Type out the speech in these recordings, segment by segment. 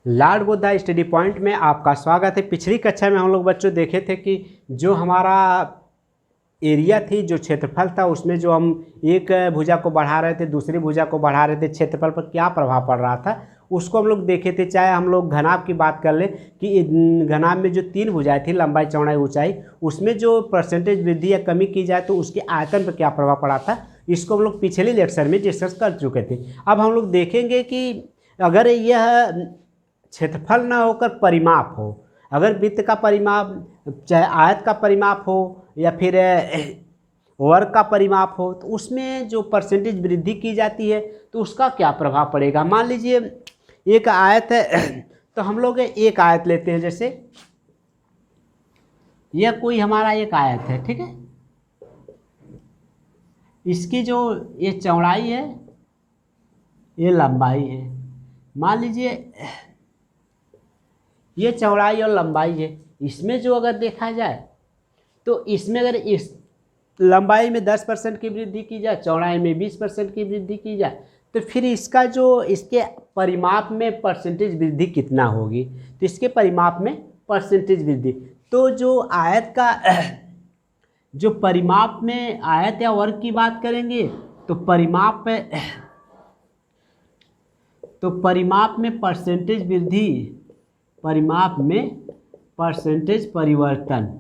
Lord Buddha study point में आपका स्वागत है। पिछली कक्षा में हम लोग बच्चों देखे थे कि जो हमारा एरिया थी, जो क्षेत्रफल था, उसमें जो हम एक भुजा को बढ़ा रहे थे, दूसरी भुजा को बढ़ा रहे थे, क्षेत्रफल पर क्या प्रभाव पड़ रहा था उसको हम लोग देखे थे। चाहे हम लोग घनाभ की बात कर ले कि घनाभ में जो तीन भुजाएं थी, लंबाई, चौड़ाई, ऊंचाई, उसमें जो परसेंटेज वृद्धि या कमी की जाए तो उसके आयतन पर क्या प्रभाव पड़ा था, इसको हम लोग पिछले लेक्चर में डिस्कस कर चुके थे। अब हम लोग देखेंगे कि अगर यह क्षेत्रफल ना होकर परिमाप हो, अगर वृत्त का परिमाप, चाहे आयत का परिमाप हो या फिर वर्ग का परिमाप हो, तो उसमें जो परसेंटेज वृद्धि की जाती है तो उसका क्या प्रभाव पड़ेगा। मान लीजिए एक आयत है तो हम लोग एक आयत लेते हैं, जैसे यह कोई हमारा एक आयत है, ठीक है। इसकी जो ये चौड़ाई है, ये लंबाई है। मान लीजिए ये चौड़ाई और लंबाई है। इसमें जो अगर देखा जाए तो इसमें अगर इस लंबाई में 10% की वृद्धि की जाए, चौड़ाई में 20% की वृद्धि की जाए, तो फिर इसका जो इसके परिमाप में परसेंटेज वृद्धि कितना होगी। तो इसके परिमाप में परसेंटेज वृद्धि, तो जो आयत का जो परिमाप में आयत या वर्ग की बात करेंगे तो परिमाप में परसेंटेज वृद्धि, परिमाप में परसेंटेज परिवर्तन,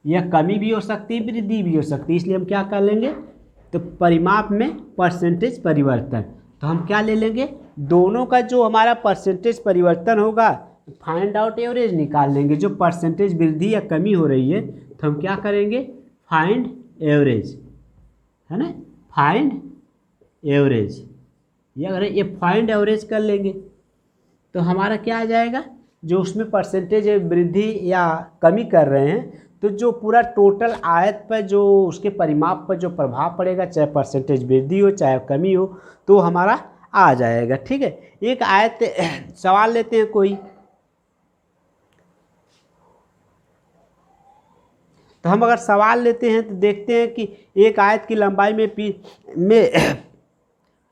यह कमी भी हो सकती है, वृद्धि भी हो सकती है। इसलिए हम क्या कर लेंगे, तो परिमाप में परसेंटेज परिवर्तन, तो हम क्या ले लेंगे, दोनों का जो हमारा परसेंटेज परिवर्तन होगा, फाइंड आउट एवरेज निकाल लेंगे। जो परसेंटेज वृद्धि या कमी हो रही है तो हम क्या करेंगे, फाइंड एवरेज, है ना, फाइंड एवरेज। ये अगर ये फाइंड एवरेज कर लेंगे तो हमारा क्या आ जाएगा, जो उसमें परसेंटेज वृद्धि या कमी कर रहे हैं, तो जो पूरा टोटल आयत पर जो उसके परिमाप पर जो प्रभाव पड़ेगा, चाहे परसेंटेज वृद्धि हो चाहे कमी हो, तो हमारा आ जाएगा। ठीक है। एक आयत सवाल लेते हैं कोई, तो हम अगर सवाल लेते हैं तो देखते हैं कि एक आयत की लंबाई में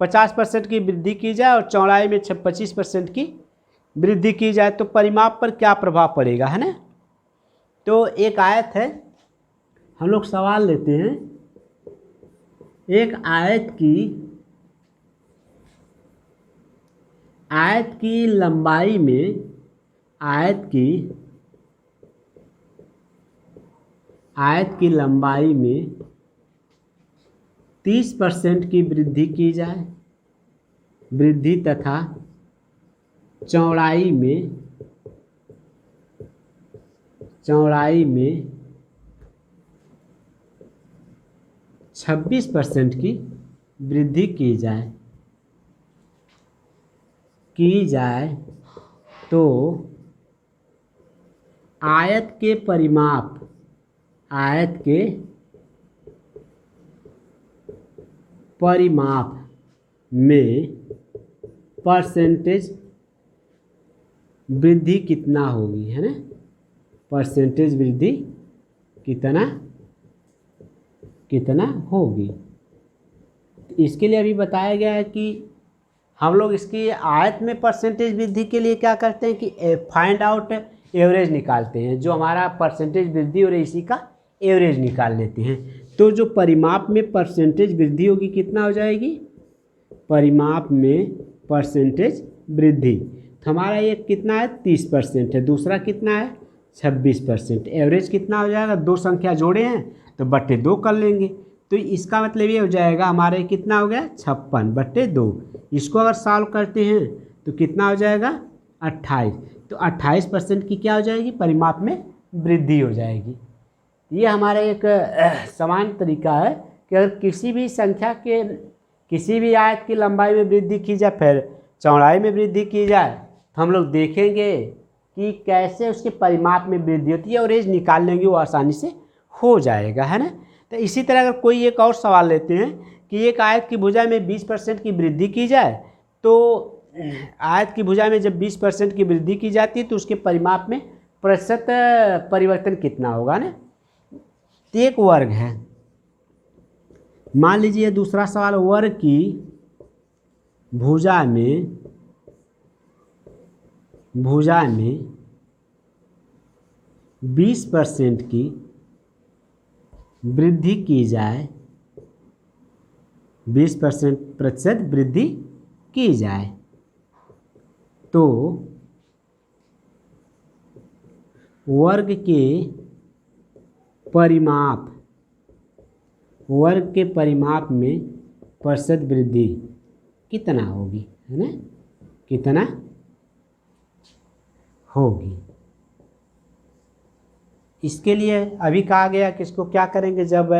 50% की वृद्धि की जाए और चौड़ाई में 25% की वृद्धि की जाए तो परिमाप पर क्या प्रभाव पड़ेगा, है ना। तो एक आयत है, हम लोग सवाल लेते हैं, एक आयत की लंबाई में, आयत की लंबाई में 30% की वृद्धि की जाए, वृद्धि तथा चौड़ाई में 26% की वृद्धि की जाए तो आयत के परिमाप में परसेंटेज वृद्धि कितना होगी, है ना, परसेंटेज वृद्धि कितना होगी। इसके लिए अभी बताया गया है कि हम लोग इसकी आयत में परसेंटेज वृद्धि के लिए क्या करते हैं कि फाइंड आउट एवरेज निकालते हैं, जो हमारा परसेंटेज वृद्धि हो रही है इसी का एवरेज निकाल लेते हैं। तो जो परिमाप में परसेंटेज वृद्धि होगी कितना हो जाएगी, परिमाप में परसेंटेज वृद्धि, तो हमारा ये कितना है 30% है, दूसरा कितना है 26%, एवरेज कितना हो जाएगा, दो संख्या जोड़े हैं तो बट्टे 2 कर लेंगे, तो इसका मतलब ये हो जाएगा हमारे कितना हो गया 56/2। इसको अगर सॉल्व करते हैं तो कितना हो जाएगा 28, तो 28% की क्या हो जाएगी, परिमाप में वृद्धि हो जाएगी। ये हमारा एक समान तरीका है कि अगर किसी भी संख्या के किसी भी आयत की लंबाई में वृद्धि की जाए, फिर चौड़ाई में वृद्धि की जाए, तो हम लोग देखेंगे कि कैसे उसके परिमाप में वृद्धि होती है, एवरेज निकाल लेंगे, वो आसानी से हो जाएगा, है ना। तो इसी तरह अगर कोई एक और सवाल लेते हैं कि एक आयत की भुजा में 20% की वृद्धि की जाए, तो आयत की भुजा में जब 20% की वृद्धि की जाती है तो उसके परिमाप में प्रतिशत परिवर्तन कितना होगा ना। तो एक वर्ग है, मान लीजिए दूसरा सवाल, वर्ग की भुजा में भुजा में 20% की वृद्धि की जाए, 20% वृद्धि की जाए तो वर्ग के परिमाप में प्रतिशत वृद्धि कितना होगी, है ना, कितना होगी। इसके लिए अभी कहा गया कि इसको क्या करेंगे, जब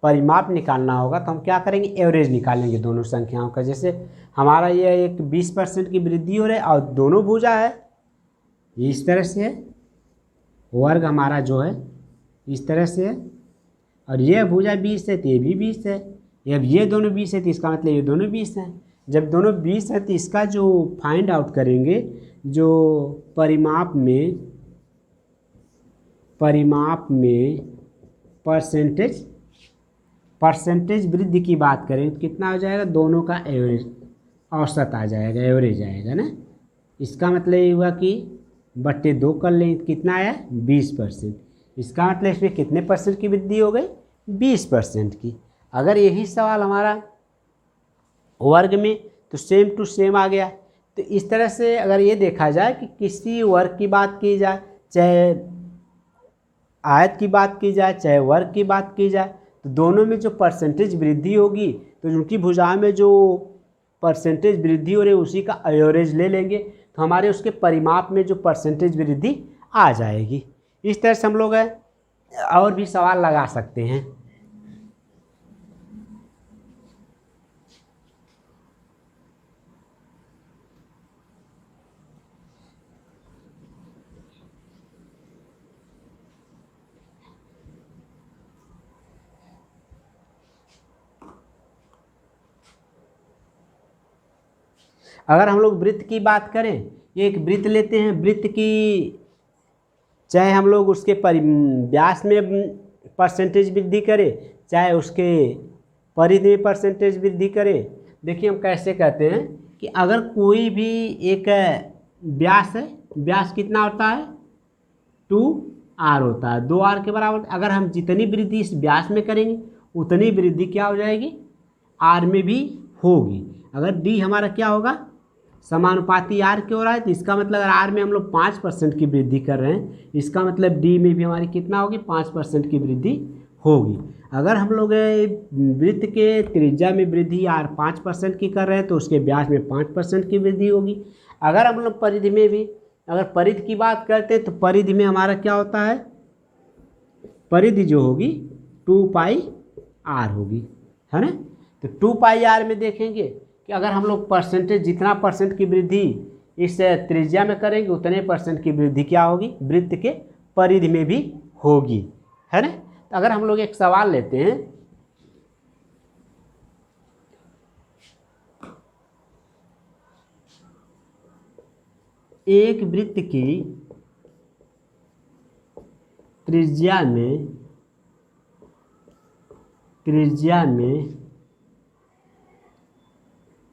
परिमाप निकालना होगा तो हम क्या करेंगे, एवरेज निकालेंगे दोनों संख्याओं का। जैसे हमारा ये एक 20% की वृद्धि हो रही है और दोनों भुजा है, ये इस तरह से है, वर्ग हमारा जो है इस तरह से है, और ये भुजा 20 है तो ये भी 20 है, अब ये दोनों 20 है तो इसका मतलब ये दोनों 20 हैं। जब दोनों 20 है तो इसका जो फाइंड आउट करेंगे, जो परिमाप में परसेंटेज वृद्धि की बात करें तो कितना हो जाएगा, दोनों का एवरेज औसत आ जाएगा, एवरेज आएगा ना। इसका मतलब ये हुआ कि बट्टे 2 कर लें तो कितना आया, 20%। इसका मतलब इसमें कितने परसेंट की वृद्धि हो गई, 20% की। अगर यही सवाल हमारा वर्ग में तो सेम टू सेम आ गया। तो इस तरह से अगर ये देखा जाए कि किसी वर्ग की बात की जाए, चाहे आयत की बात की जाए, चाहे वर्ग की बात की जाए, तो दोनों में जो परसेंटेज वृद्धि होगी तो उनकी भुजा में जो परसेंटेज वृद्धि हो रही है उसी का एवरेज ले लेंगे तो हमारे उसके परिमाप में जो परसेंटेज वृद्धि आ जाएगी। इस तरह से हम लोग और भी सवाल लगा सकते हैं। अगर हम लोग वृत्त की बात करें, एक वृत्त लेते हैं, वृत्त की चाहे हम लोग उसके व्यास में परसेंटेज वृद्धि करें, चाहे उसके परिधि में परसेंटेज वृद्धि करें। देखिए हम कैसे कहते हैं कि अगर कोई भी एक व्यास है, व्यास कितना होता है, 2r होता है, 2r के बराबर। अगर हम जितनी वृद्धि इस व्यास में करेंगे उतनी वृद्धि क्या हो जाएगी, r में भी होगी। अगर d हमारा क्या होगा, समानुपाती r के हो रहा है तो इसका मतलब अगर r में हम लोग 5% की वृद्धि कर रहे हैं, इसका मतलब d में भी हमारी कितना होगी, 5% की वृद्धि होगी। अगर हम लोग वृत्त के त्रिज्या में वृद्धि r 5% की कर रहे हैं तो उसके व्यास में 5% की वृद्धि होगी। अगर हम लोग परिधि में भी, अगर परिधि की बात करते हैं तो परिधि में हमारा क्या होता है, परिधि जो होगी 2πr होगी, है ना। तो 2πr में देखेंगे कि अगर हम लोग परसेंटेज जितना परसेंट की वृद्धि इस त्रिज्या में करेंगे उतने परसेंट की वृद्धि क्या होगी, वृत्त के परिधि में भी होगी, है ना। तो अगर हम लोग एक सवाल लेते हैं, एक वृत्त की त्रिज्या में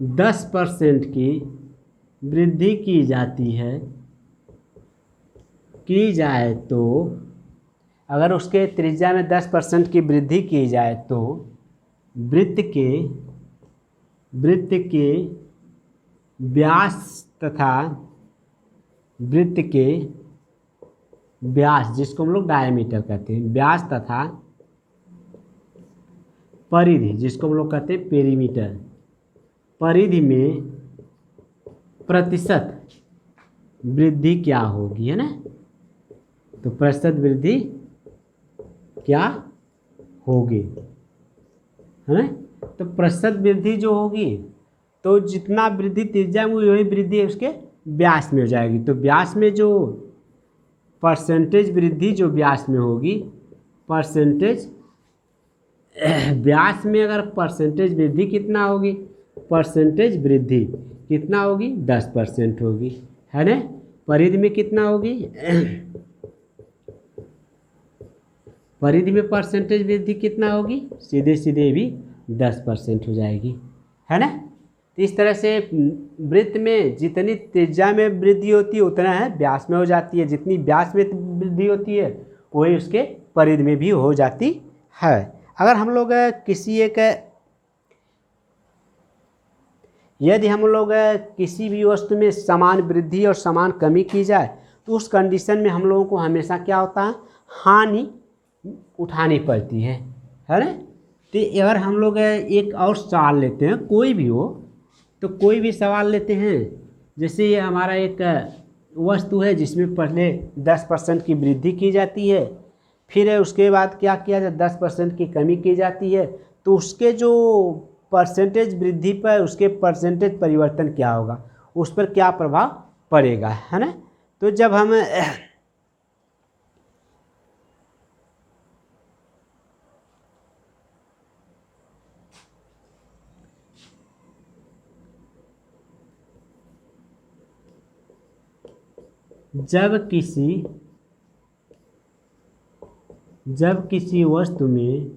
10% की वृद्धि की जाए तो अगर उसके त्रिज्या में 10% की वृद्धि की जाए तो वृत्त के व्यास तथा वृत्त के व्यास, जिसको हम लोग डायमीटर कहते हैं, व्यास तथा परिधि, जिसको हम लोग कहते हैं पेरीमीटर, परिधि में प्रतिशत वृद्धि क्या होगी, है ना। तो प्रतिशत वृद्धि क्या होगी, है ना। तो प्रतिशत वृद्धि जो होगी तो जितना वृद्धि त्रिज्या में वही वृद्धि उसके व्यास में हो जाएगी। तो व्यास में जो परसेंटेज वृद्धि जो व्यास में होगी, परसेंटेज व्यास में अगर परसेंटेज वृद्धि कितना होगी, परसेंटेज वृद्धि कितना होगी, 10% होगी, है ना। परिधि में कितना होगी, परिधि में परसेंटेज वृद्धि कितना होगी, सीधे सीधे भी 10% हो जाएगी, है ना। तो इस तरह से वृत्त में जितनी त्रिज्या में वृद्धि होती है उतना है व्यास में हो जाती है, जितनी व्यास में वृद्धि होती है वही उसके परिधि में भी हो जाती है। अगर हम लोग यदि हम लोग किसी भी वस्तु में समान वृद्धि और समान कमी की जाए तो उस कंडीशन में हम लोगों को हमेशा क्या होता है, हानि उठानी पड़ती है ना। तो अगर हम लोग एक और सवाल लेते हैं, कोई भी हो तो कोई भी सवाल लेते हैं, जैसे ये हमारा एक वस्तु है जिसमें पहले 10% की वृद्धि की जाती है, फिर उसके बाद क्या किया जाए 10% की कमी की जाती है, तो उसके जो परसेंटेज वृद्धि पर उसके परसेंटेज परिवर्तन क्या होगा, उस पर क्या प्रभाव पड़ेगा, है ना। तो जब हम जब किसी वस्तु में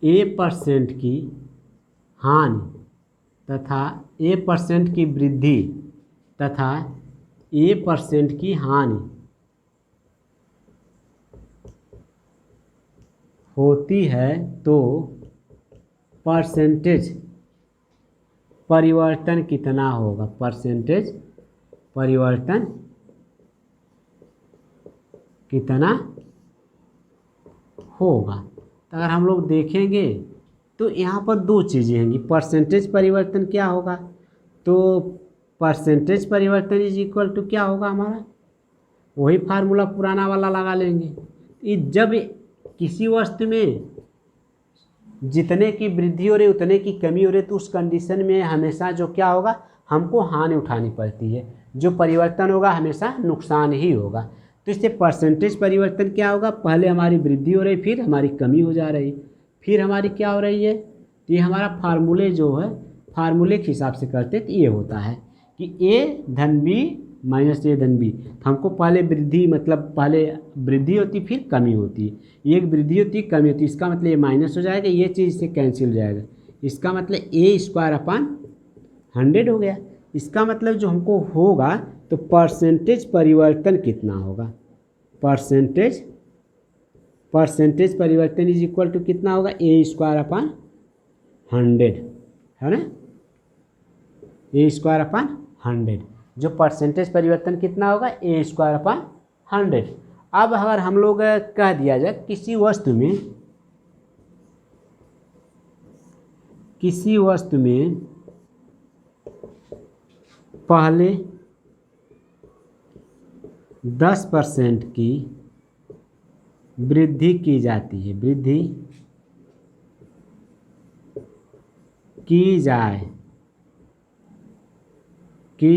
A% की हानि तथा A% की वृद्धि तथा A% की हानि होती है तो परसेंटेज परिवर्तन कितना होगा, परसेंटेज परिवर्तन कितना होगा। तो अगर हम लोग देखेंगे तो यहाँ पर दो चीज़ें होंगी, परसेंटेज परिवर्तन क्या होगा, तो परसेंटेज परिवर्तन इज इक्वल टू क्या होगा हमारा, वही फार्मूला पुराना वाला लगा लेंगे। जब किसी वस्तु में जितने की वृद्धि हो रही उतने की कमी हो रही तो उस कंडीशन में हमेशा जो क्या होगा, हमको हानि उठानी पड़ती है, जो परिवर्तन होगा हमेशा नुकसान ही होगा। तो इससे परसेंटेज परिवर्तन क्या होगा, पहले हमारी वृद्धि हो रही फिर हमारी कमी हो जा रही फिर हमारी क्या हो रही है। तो ये हमारा फार्मूले जो है फार्मूले के हिसाब से करते तो ये होता है कि A धन B माइनस A धन B। हमको पहले वृद्धि मतलब पहले वृद्धि होती फिर कमी होती है, एक वृद्धि होती कमी होती, इसका मतलब ये माइनस हो जाएगा, ये चीज़ इससे कैंसिल हो जाएगा, इसका मतलब A² 100 हो गया। इसका मतलब जो हमको होगा तो परसेंटेज परिवर्तन कितना होगा, परसेंटेज परिवर्तन इज इक्वल टू कितना होगा, A² 100 है ना, A² 100। जो परसेंटेज परिवर्तन कितना होगा, A² 100। अब अगर हम लोग कह दिया जाए किसी वस्तु में पहले 10% की वृद्धि की जाती है, वृद्धि की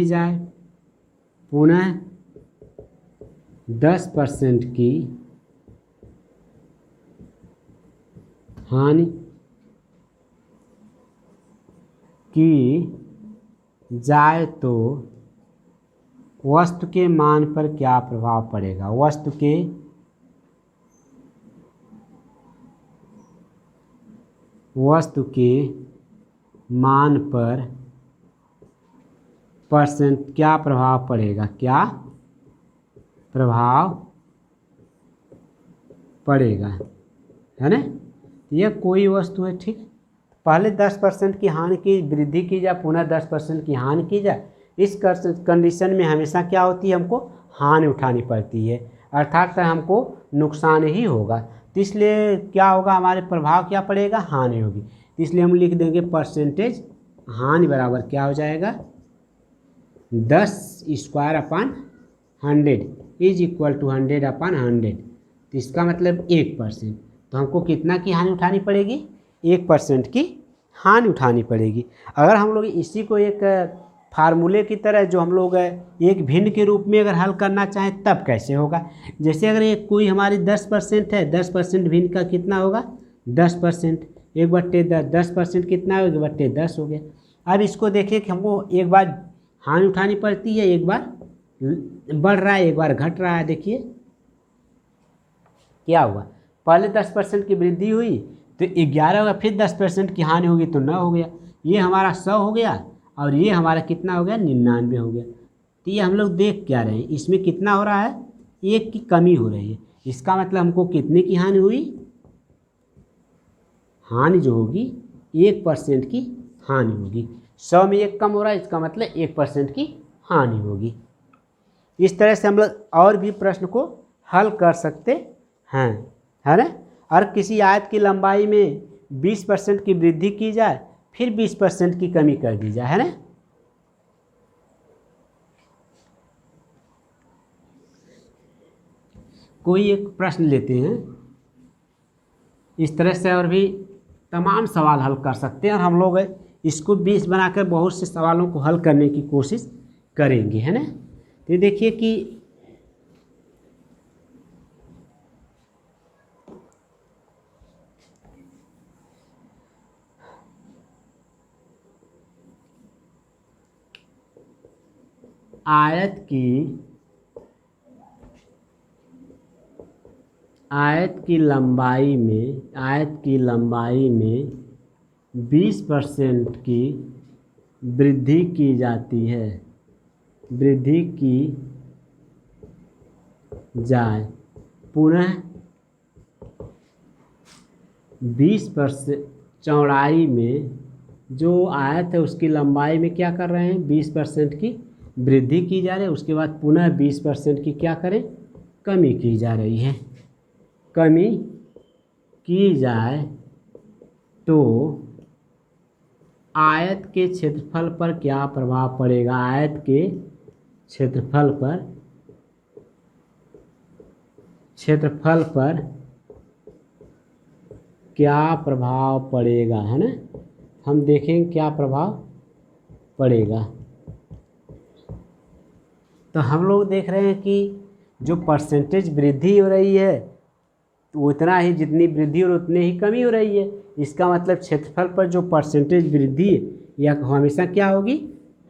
जाए पुनः 10% की हानि की जाए तो वस्तु के मान पर क्या प्रभाव पड़ेगा, वस्तु के मान पर क्या प्रभाव पड़ेगा, क्या प्रभाव पड़ेगा, है ना। यह कोई वस्तु है, ठीक, पहले 10% की हानि की वृद्धि की जाए पुनः 10% की हानि की जाए, इस कंडीशन में हमेशा क्या होती है, हमको हानि उठानी पड़ती है, अर्थात हमको नुकसान ही होगा। तो इसलिए क्या होगा, हमारे प्रभाव क्या पड़ेगा, हानि होगी। तो इसलिए हम लिख देंगे परसेंटेज हानि बराबर क्या हो जाएगा, 10² 100 इज इक्वल टू 100/100। तो इसका मतलब 1%। तो हमको कितना की हानि उठानी पड़ेगी, 1% की हानि उठानी पड़ेगी। अगर हम लोग इसी को एक फार्मूले की तरह जो हम लोग एक भिन्न के रूप में अगर हल करना चाहें तब कैसे होगा, जैसे अगर ये कोई हमारी 10% है, 10% भिन्न का कितना होगा, 10%, 1/10, 10% कितना है, 1/10 हो गया। अब इसको देखिए कि हमको एक बार हानि उठानी पड़ती है, एक बार बढ़ रहा है, एक बार घट रहा है। देखिए क्या हुआ, पहले 10% की वृद्धि हुई तो 11 होगा, फिर 10% की हानि होगी तो 9 हो गया। ये हमारा 100 हो गया और ये हमारा कितना हो गया, 99 हो गया। तो ये हम लोग देख क्या रहे हैं, इसमें कितना हो रहा है, 1 की कमी हो रही है। इसका मतलब हमको कितने की हानि हुई, हानि जो होगी 1% की हानि होगी। 100 में 1 कम हो रहा है, इसका मतलब 1% की हानि होगी। इस तरह से हम लोग और भी प्रश्न को हल कर सकते हैं, है ना। और किसी आयत की लंबाई में 20% की वृद्धि की जाए, फिर 20% की कमी कर दी जाए, है ना। कोई एक प्रश्न लेते हैं, इस तरह से और भी तमाम सवाल हल कर सकते हैं, और हम लोग इसको 20 बनाकर बहुत से सवालों को हल करने की कोशिश करेंगे, है ना। तो देखिए कि आयत की लंबाई में 20% की वृद्धि की जाती है, वृद्धि की जाए, पुनः 20% चौड़ाई में जो आयत है उसकी लंबाई में क्या कर रहे हैं, 20% की वृद्धि की जा रही है, उसके बाद पुनः 20% की क्या करें, कमी की जा रही है। कमी की जाए तो आयत के क्षेत्रफल पर क्या प्रभाव पड़ेगा, आयत के क्षेत्रफल पर क्या प्रभाव पड़ेगा, है ना। हम देखेंगे क्या प्रभाव पड़ेगा। तो हम लोग देख रहे हैं कि जो परसेंटेज वृद्धि हो रही है तो उतना ही, जितनी वृद्धि और उतनी ही कमी हो रही है। इसका मतलब क्षेत्रफल पर जो परसेंटेज वृद्धि है या हमेशा क्या होगी,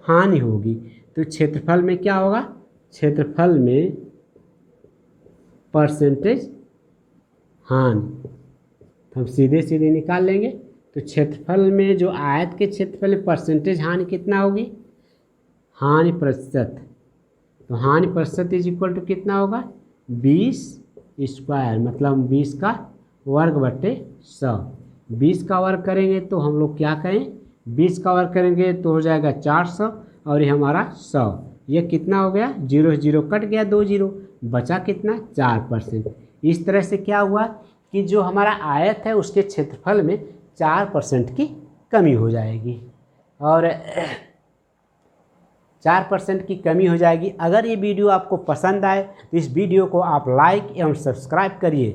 हानि होगी। तो क्षेत्रफल में क्या होगा, क्षेत्रफल में परसेंटेज हानि, हम सीधे सीधे निकाल लेंगे। तो क्षेत्रफल में जो आयत के क्षेत्रफल में परसेंटेज हानि कितना होगी, हानि प्रतिशत। तो हानि प्रतिशत इज इक्वल टू कितना होगा, 20 स्क्वायर, मतलब 20 का वर्ग बटे 100। 20 का वर्ग करेंगे तो हम लोग क्या करें, 20 का वर्ग करेंगे तो हो जाएगा 400, और ये हमारा 100। ये कितना हो गया, 0 0 कट गया, 2 0 बचा कितना, 4%। इस तरह से क्या हुआ कि जो हमारा आयत है उसके क्षेत्रफल में 4% की कमी हो जाएगी, और 4% की कमी हो जाएगी। अगर ये वीडियो आपको पसंद आए तो इस वीडियो को आप लाइक एवं सब्सक्राइब करिए।